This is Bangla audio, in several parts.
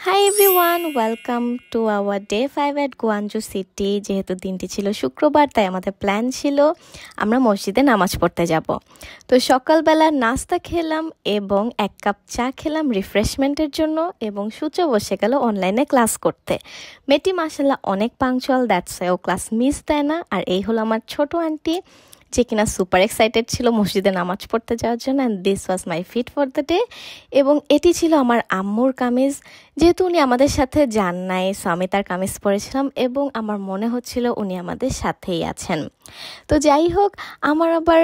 Hi everyone, welcome to our day 5 at গুয়াঞ্জু city. যেহেতু দিনটি ছিল শুক্রবার, তাই আমাদের প্ল্যান ছিল আমরা মসজিদে নামাজ পড়তে যাব। তো সকালবেলা নাস্তা খেলাম এবং 1 কাপ চা খেলাম রিফ্রেশমেন্টের জন্য, এবং সূর্য বসে গেল অনলাইনে ক্লাস করতে। মেয়েটি মাশাল্লাহ অনেক পাংচুয়াল, দ্যাটস ও ক্লাস মিস দেয় না। আর এই হলো আমার ছোট আন্টি, যে কিনা সুপার এক্সাইটেড ছিল মসজিদে নামাজ পড়তে যাওয়ার জন্য। And this was my feet for the day. এবং এটি ছিল আমার আম্মুর কামিজ। যেহেতু উনি আমাদের সাথে যান নাই, সো আমি তার কামিজ পরেছিলাম এবং আমার মনে হচ্ছিল উনি আমাদের সাথেই আছেন। তো যাই হোক, আমার আবার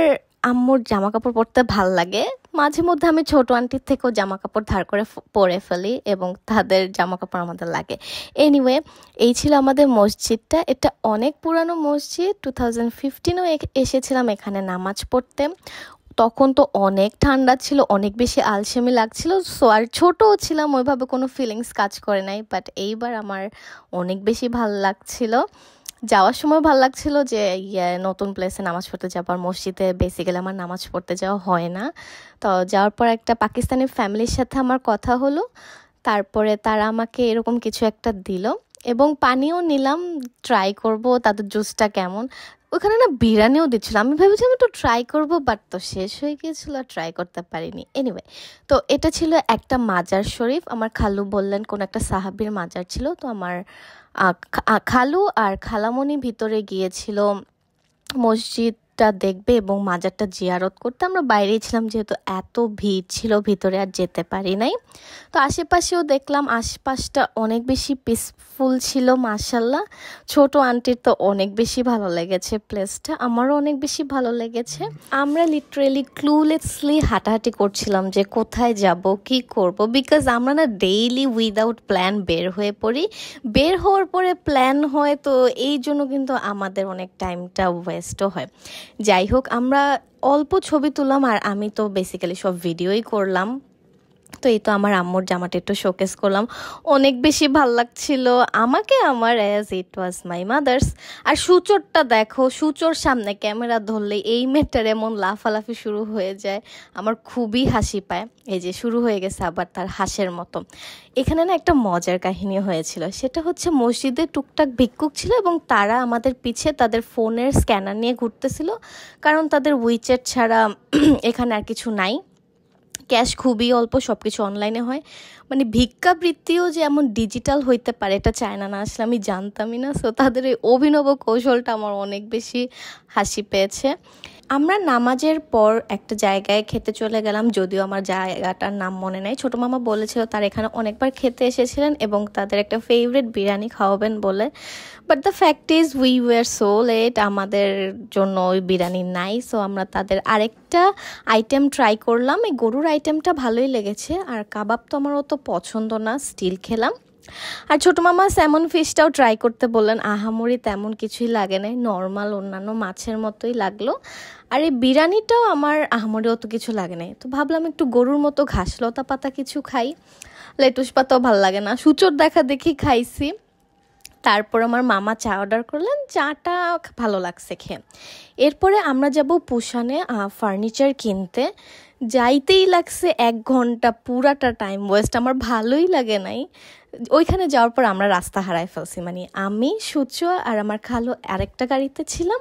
আম্মুর জামা কাপড় পরতে ভাল লাগে। মাঝে মধ্যে আমি ছোট আন্টির থেকেও জামা কাপড় ধার করে পরে ফেলি এবং তাদের জামা কাপড় আমাদের লাগে। এনিওয়ে, এই ছিল আমাদের মসজিদটা। এটা অনেক পুরানো মসজিদ। 2015-এও এসেছিলাম এখানে নামাজ পড়তে। তখন তো অনেক ঠান্ডা ছিল, অনেক বেশি আলসেমি লাগছিল। সো আর ছোটও ছিলাম, ওইভাবে কোনো ফিলিংস কাজ করে নাই। বাট এইবার আমার অনেক বেশি ভালো লাগছিল। যাওয়ার সময় ভালো লাগছিল যে নতুন প্লেসে নামাজ পড়তে যাবো। আর মসজিদে বেসিক্যালি আমার নামাজ পড়তে যাওয়া হয় না। তো যাওয়ার পর একটা পাকিস্তানি ফ্যামিলির সাথে আমার কথা হলো। তারপরে তারা আমাকে এরকম কিছু একটা দিল এবং পানিও নিলাম, ট্রাই করব তাদের জুসটা কেমন। ওখানে না বিরিয়ানিও দিচ্ছিল। আমি ভেবেছিলাম একটু ট্রাই করবো, বাট তো শেষ হয়ে গিয়েছিল, ট্রাই করতে পারিনি। এনিওয়ে, তো এটা ছিল একটা মাজার শরীফ। আমার খালু বললেন কোন একটা সাহাবীর মাজার ছিল। তো আমার খালু আর খালামণি ভিতরে গিয়েছিল মসজিদটা দেখবে এবং মাজারটা জিয়ারত করতে। আমরা বাইরেই ছিলাম, যেহেতু এত ভিড় ছিল ভিতরে আর যেতে পারি নাই। তো আশেপাশেও দেখলাম, আশপাশটা অনেক বেশি পিসফুল ছিল মাশাল্লাহ। ছোট আন্টির তো অনেক বেশি ভালো লেগেছে প্লেসটা, আমারও অনেক বেশি ভালো লেগেছে। আমরা লিটারেলি ক্লুলেসলি হাঁটাহাঁটি করছিলাম যে কোথায় যাব, কি করব, বিকজ আমরা না ডেইলি উইদাউট প্ল্যান বের হয়ে পড়ি। বের হওয়ার পরে প্ল্যান হয়, তো এই জন্য কিন্তু আমাদের অনেক টাইমটা ওয়েস্টও হয়। যাই হোক, আমরা অল্প ছবি তুললাম আর আমি তো বেসিক্যালি সব ভিডিওই করলাম। তো এই তো আমার আম্মুর জামাটা একটু শোকেস করলাম, অনেক বেশি ভাল লাগছিল আমাকে আমার, as it was my mother's. আর সূচরটা দেখো, সূচর সামনে ক্যামেরা ধরলে এই মেয়েটার এমন লাফালাফি শুরু হয়ে যায়, আমার খুবই হাসি পায়। এই যে শুরু হয়ে গেছে আবার তার হাসের মতো। এখানে না একটা মজার কাহিনী হয়েছিল, সেটা হচ্ছে মসজিদে টুকটাক ভিক্ষুক ছিল এবং তারা আমাদের পিছে তাদের ফোনের স্ক্যানার নিয়ে ঘুরতেছিল, কারণ তাদের উইচ্যাট ছাড়া এখানে আর কিছু নাই। ক্যাশ খুবই অল্প, সব কিছু অনলাইনে হয়। মানে ভিক্ষাবৃত্তিও যে এমন ডিজিটাল হইতে পারে, এটা চায়না না আসলে আমি জানতামই না। সো তাদের এই অভিনব কৌশলটা আমার অনেক বেশি হাসি পেয়েছে। আমরা নামাজের পর একটা জায়গায় খেতে চলে গেলাম, যদিও আমার জায়গাটার নাম মনে নাই। ছোটো মামা বলেছিল তার এখানে অনেকবার খেতে এসেছিলেন এবং তাদের একটা ফেভারিট বিরিয়ানি খাওয়াবেন বলে। But the fact is we were so late, আমাদের জন্য ওই বিরিয়ানি নাই। সো আমরা তাদের আরেকটা আইটেম ট্রাই করলাম। এই গরুর আইটেমটা ভালোই লেগেছে, আর কাবাব তো আমার অত পছন্দ না, স্টিল খেলাম। আর ছোটো মামা স্যামন ফিশটাও ট্রাই করতে বললেন। আহামরি তেমন কিছুই লাগে নাই, নর্মাল অন্যান্য মাছের মতোই লাগলো। আর এই বিরিয়ানিটাও আমার আহামরি অত কিছু লাগে নাই। তো ভাবলাম একটু গরুর মতো ঘাস লতা পাতা কিছু খাই, লেটুস পাতাও ভাল লাগে না, সূচর দেখা দেখি খাইছি। তারপর আমার মামা চা অর্ডার করলেন, চাটা ভালো লাগছে খেয়ে। এরপরে আমরা যাব পুশানে ফার্নিচার কিনতে। যাইতেই লাগছে 1 ঘন্টা, পুরাটা টাইম ওয়েস্ট, আমার ভালোই লাগে নাই। ওইখানে যাওয়ার পর আমরা রাস্তা হারাই ফেলছি, মানে আমি, সূর্য আর আমার খালু আরেকটা গাড়িতে ছিলাম।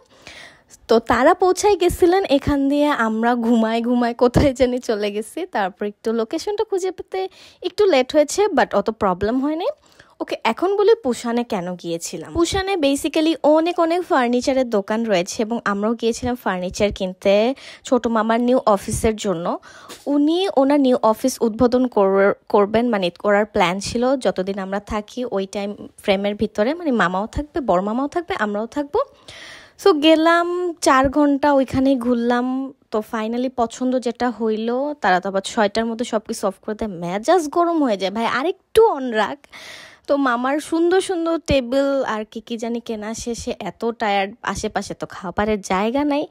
তো তারা পৌঁছায় গেছিলেন, এখান দিয়ে আমরা ঘুমায় কোথায় জানি চলে গেছি। তারপর একটু লোকেশনটা খুঁজে পেতে একটু লেট হয়েছে, বাট অত প্রবলেম হয়নি। ওকে, এখন বলি পুশানে কেন গিয়েছিলাম। পুশানে বেসিক্যালি অনেক ফার্নিচারের দোকান রয়েছে এবং আমরাও গিয়েছিলাম ফার্নিচার কিনতে ছোট মামার নিউ অফিসের জন্য। উনি ওনার নিউ অফিস উদ্বোধন করবেন, মানে করার প্ল্যান ছিল যতদিন আমরা থাকি ওই টাইম ফ্রেমের ভিতরে। মানে মামাও থাকবে, বড় মামাও থাকবে, আমরাও থাকবো। সো গেলাম, 4 ঘন্টা ওইখানেই ঘুরলাম। তো ফাইনালি পছন্দ যেটা হইলো, তারা তো আবার 6টার মধ্যে সব কিছু অফ করে দেয়, মেজাজ গরম হয়ে যায় ভাই, আরেকটু অন রাখ। তো মামার সুন্দর টেবিল আর কি জানি কেনা শেষে এত টায়ার্ড, আশেপাশে তো খাবারের জায়গা নাই।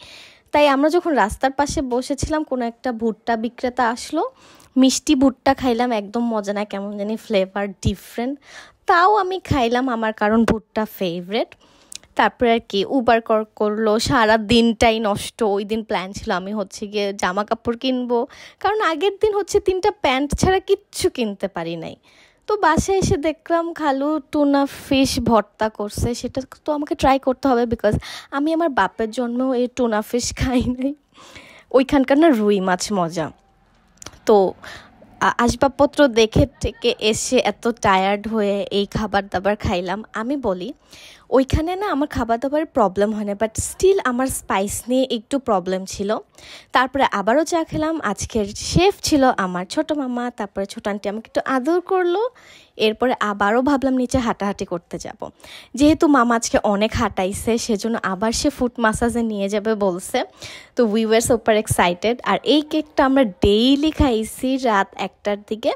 তাই আমরা যখন রাস্তার পাশে বসেছিলাম, কোনো একটা ভুট্টা বিক্রেতা আসলো, মিষ্টি ভুট্টা খাইলাম, একদম মজা না, কেমন জানি ফ্লেভার ডিফারেন্ট। তাও আমি খাইলাম আমার, কারণ ভুট্টা ফেভারেট। তারপরে আর কি উবার করলো, সারা দিনটাই নষ্ট। ওই দিন প্ল্যান ছিল আমি হচ্ছে গিয়ে জামা কাপড় কিনবো, কারণ আগের দিন হচ্ছে 3টা প্যান্ট ছাড়া কিচ্ছু কিনতে পারি নাই। তো তো বাসায় এসে দেখলাম খালু টুনা ফিশ ভর্তা করছে, সেটা তো আমাকে ট্রাই করতে হবে বিকজ আমি আমার বাপের জন্মেও এই টুনা ফিশ খাই নাই। ওইখানকার না রুই মাছ মজা। তো আসবাবপত্র দেখে টেকে এসে এত টায়ার্ড হয়ে এই খাবার দাবার খাইলাম। আমি বলি ওইখানে না আমার খাবার দাবারের প্রবলেম হয় না, বাট স্টিল আমার স্পাইস নিয়ে একটু প্রবলেম ছিল। তারপরে আবারও চা খেলাম। আজকের শেফ ছিল আমার ছোট মামা, তারপরে ছোট আন্টি আমাকে একটু আদর করলো। এরপরে আবারও ভাবলাম নিচে হাঁটাহাঁটি করতে যাব, যেহেতু মামা আজকে অনেক হাঁটাইছে সেজন্য আবার সে ফুট মাসাজে নিয়ে যাবে বলছে। তো উই ওয়ার সুপার এক্সাইটেড। আর এই কেকটা আমরা ডেইলি খাইছি রাত 1টার দিকে।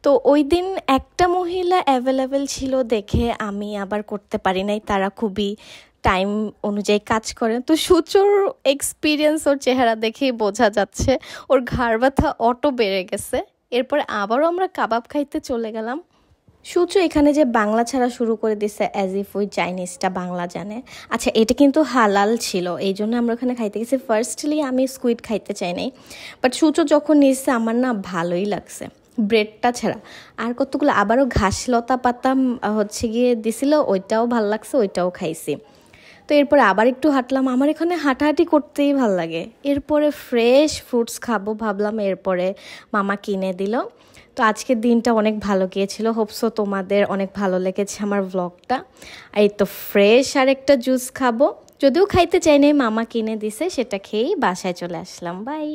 তো ওই দিন একটা মহিলা অ্যাভেলেবেল ছিল দেখে আমি আবার করতে পারি নাই, তারা খুবই টাইম অনুযায়ী কাজ করে। তো সূচর এক্সপিরিয়েন্স ওর চেহারা দেখেই বোঝা যাচ্ছে ওর ঘাড় ব্যথা অটো বেড়ে গেছে। এরপরে আবারও আমরা কাবাব খাইতে চলে গেলাম। সূর্য এখানে যে বাংলা ছাড়া শুরু করে দিছে অ্যাজ ইফ ওই চাইনিজটা বাংলা জানে। আচ্ছা, এটা কিন্তু হালাল ছিল, এই জন্য আমরা ওখানে খাইতে গেছি। ফার্স্টলি আমি স্কুইড খাইতে চাই নাই, বাট সূর্য যখন নিচ্ছে আমার না ভালোই লাগছে ব্রেডটা ছাড়া। আর কতগুলো আবারও ঘাস লতা পাতা হচ্ছে গিয়ে দিছিল, ওইটাও ভাল লাগছে, ওইটাও খাইছি। তো এরপরে আবার একটু হাঁটলাম, আমার এখানে হাঁটাহাঁটি করতেই ভাল লাগে। এরপরে ফ্রেশ ফ্রুটস খাবো ভাবলাম, এরপরে মামা কিনে দিল। তো আজকের দিনটা অনেক ভালো গিয়েছিল। হোপসো তোমাদের অনেক ভালো লেগেছে আমার ব্লগটা। এই তো ফ্রেশ আর একটা জুস খাবো, যদিও খাইতে চাই নাই, মামা কিনে দিছে, সেটা খেয়েই বাসায় চলে আসলাম। বাই।